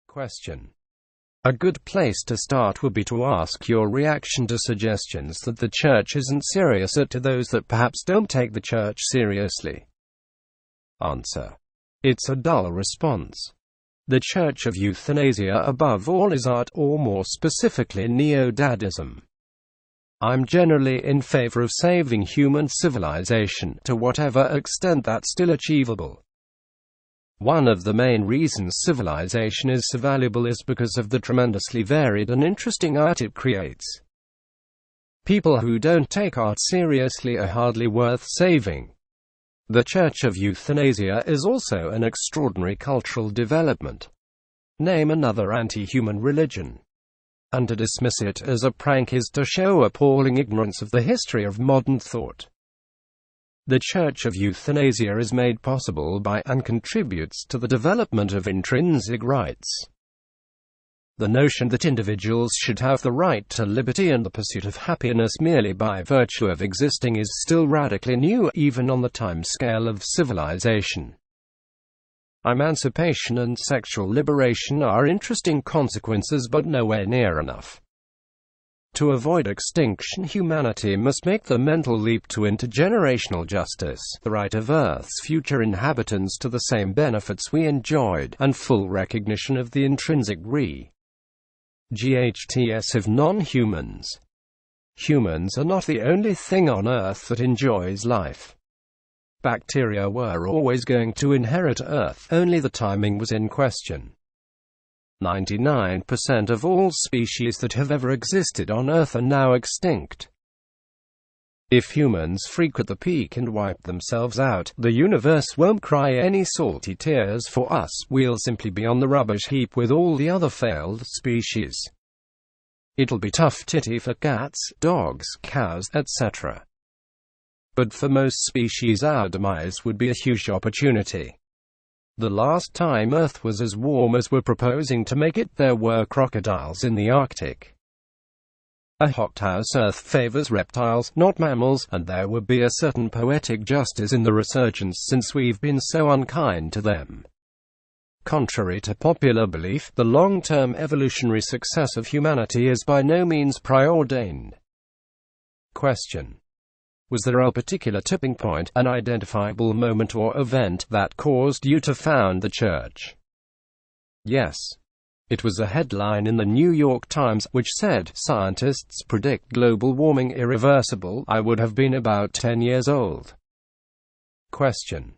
Question. A good place to start would be to ask your reaction to suggestions that the church isn't serious, or to those that perhaps don't take the church seriously. Answer. It's a dull response. The Church of Euthanasia above all is art, or more specifically neo-dadism. I'm generally in favor of saving human civilization, to whatever extent that's still achievable. One of the main reasons civilization is so valuable is because of the tremendously varied and interesting art it creates. People who don't take art seriously are hardly worth saving. The Church of Euthanasia is also an extraordinary cultural development. Name another anti-human religion. And to dismiss it as a prank is to show appalling ignorance of the history of modern thought. The Church of Euthanasia is made possible by and contributes to the development of intrinsic rights. The notion that individuals should have the right to liberty and the pursuit of happiness merely by virtue of existing is still radically new, even on the time scale of civilization. Emancipation and sexual liberation are interesting consequences, but nowhere near enough. To avoid extinction, humanity must make the mental leap to intergenerational justice, the right of Earth's future inhabitants to the same benefits we enjoyed, and full recognition of the intrinsic GHTS of non-humans. Humans are not the only thing on Earth that enjoys life. Bacteria were always going to inherit Earth, only the timing was in question. 99% of all species that have ever existed on Earth are now extinct. If humans freak at the peak and wipe themselves out, the universe won't cry any salty tears for us, we'll simply be on the rubbish heap with all the other failed species. It'll be tough titty for cats, dogs, cows, etc. But for most species our demise would be a huge opportunity. The last time Earth was as warm as we're proposing to make it, there were crocodiles in the Arctic. A hothouse Earth favors reptiles, not mammals, and there would be a certain poetic justice in the resurgence since we've been so unkind to them. Contrary to popular belief, the long-term evolutionary success of humanity is by no means preordained. Question. Was there a particular tipping point, an identifiable moment or event, that caused you to found the church? Yes. It was a headline in the New York Times, which said, "Scientists predict global warming irreversible." I would have been about 10 years old. Question.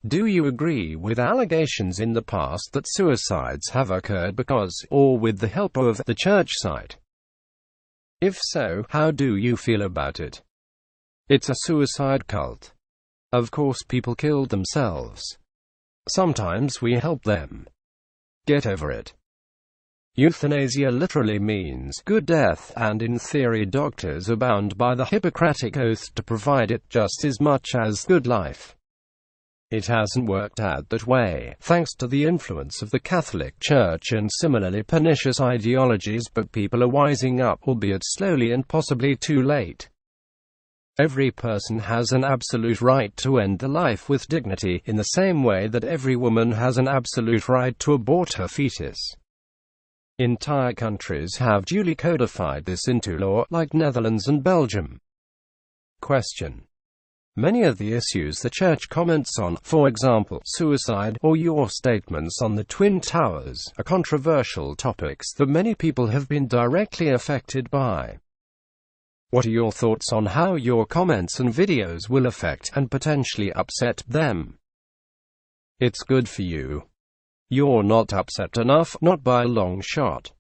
Do you agree with allegations in the past that suicides have occurred because, or with the help of, the church site? If so, how do you feel about it? It's a suicide cult. Of course people killed themselves. Sometimes we help them. Get over it. Euthanasia literally means good death, and in theory doctors are bound by the Hippocratic Oath to provide it just as much as good life. It hasn't worked out that way, thanks to the influence of the Catholic Church and similarly pernicious ideologies, but people are wising up, albeit slowly and possibly too late. Every person has an absolute right to end the life with dignity, in the same way that every woman has an absolute right to abort her fetus. Entire countries have duly codified this into law, like Netherlands and Belgium. Question. Many of the issues the Church comments on, for example, suicide, or your statements on the Twin Towers, are controversial topics that many people have been directly affected by. What are your thoughts on how your comments and videos will affect, and potentially upset, them? It's good for you. You're not upset enough, not by a long shot.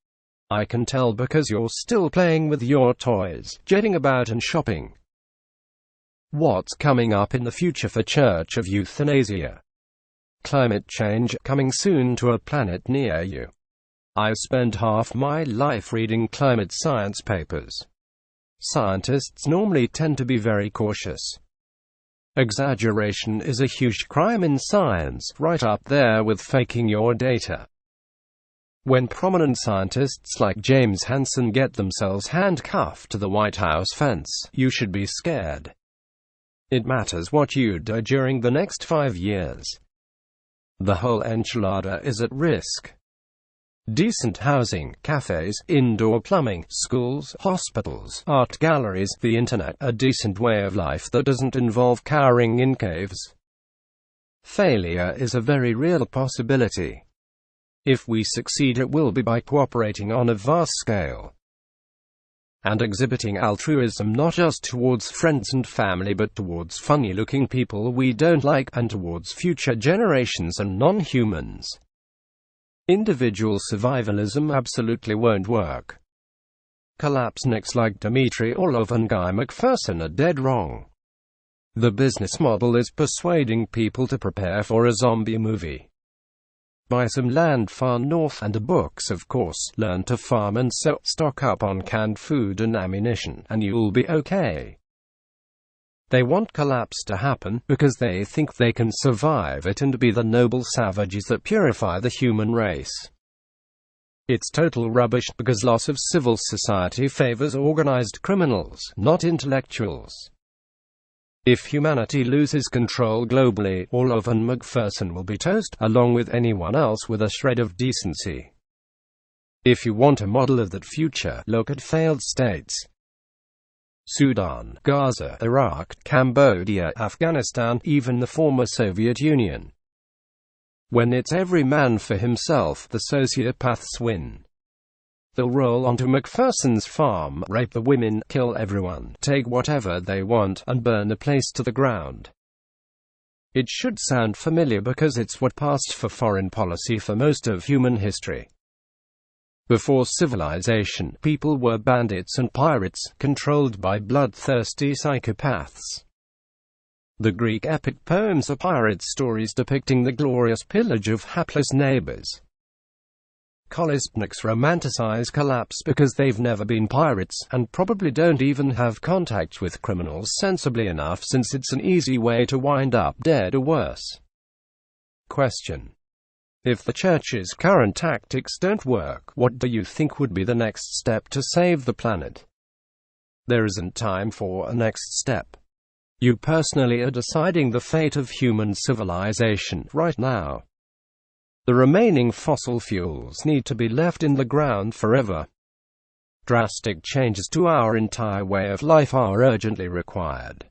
I can tell because you're still playing with your toys, jetting about and shopping. What's coming up in the future for Church of Euthanasia? Climate change, coming soon to a planet near you. I spent half my life reading climate science papers. Scientists normally tend to be very cautious. Exaggeration is a huge crime in science, right up there with faking your data. When prominent scientists like James Hansen get themselves handcuffed to the White House fence, you should be scared. It matters what you do during the next 5 years. The whole enchilada is at risk. Decent housing, cafes, indoor plumbing, schools, hospitals, art galleries, the internet, a decent way of life that doesn't involve cowering in caves. Failure is a very real possibility. If we succeed, it will be by cooperating on a vast scale and exhibiting altruism not just towards friends and family but towards funny-looking people we don't like, and towards future generations and non-humans. Individual survivalism absolutely won't work. Collapsniks like Dmitry Orlov and Guy McPherson are dead wrong. The business model is persuading people to prepare for a zombie movie. Buy some land far north and books, of course, learn to farm and so stock up on canned food and ammunition, and you'll be okay. They want collapse to happen, because they think they can survive it and be the noble savages that purify the human race. It's total rubbish, because loss of civil society favors organized criminals, not intellectuals. If humanity loses control globally, Orlov and McPherson will be toast, along with anyone else with a shred of decency. If you want a model of that future, look at failed states. Sudan, Gaza, Iraq, Cambodia, Afghanistan, even the former Soviet Union. When it's every man for himself, the sociopaths win. They'll roll onto McPherson's farm, rape the women, kill everyone, take whatever they want, and burn the place to the ground. It should sound familiar because it's what passed for foreign policy for most of human history. Before civilization, people were bandits and pirates, controlled by bloodthirsty psychopaths. The Greek epic poems are pirate stories depicting the glorious pillage of hapless neighbors. Collapsniks romanticize collapse because they've never been pirates, and probably don't even have contact with criminals sensibly enough, since it's an easy way to wind up dead or worse. Question: if the Church's current tactics don't work, what do you think would be the next step to save the planet? There isn't time for a next step. You personally are deciding the fate of human civilization right now. The remaining fossil fuels need to be left in the ground forever. Drastic changes to our entire way of life are urgently required.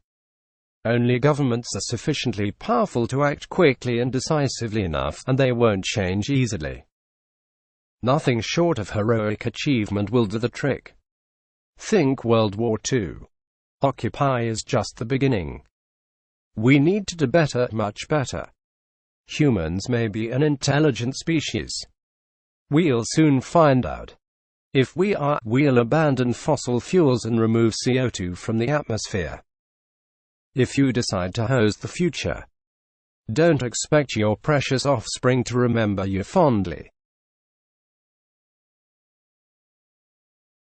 Only governments are sufficiently powerful to act quickly and decisively enough, and they won't change easily. Nothing short of heroic achievement will do the trick. Think World War II. Occupy is just the beginning. We need to do better, much better. Humans may be an intelligent species. We'll soon find out. If we are, we'll abandon fossil fuels and remove CO2 from the atmosphere. If you decide to host the future, don't expect your precious offspring to remember you fondly.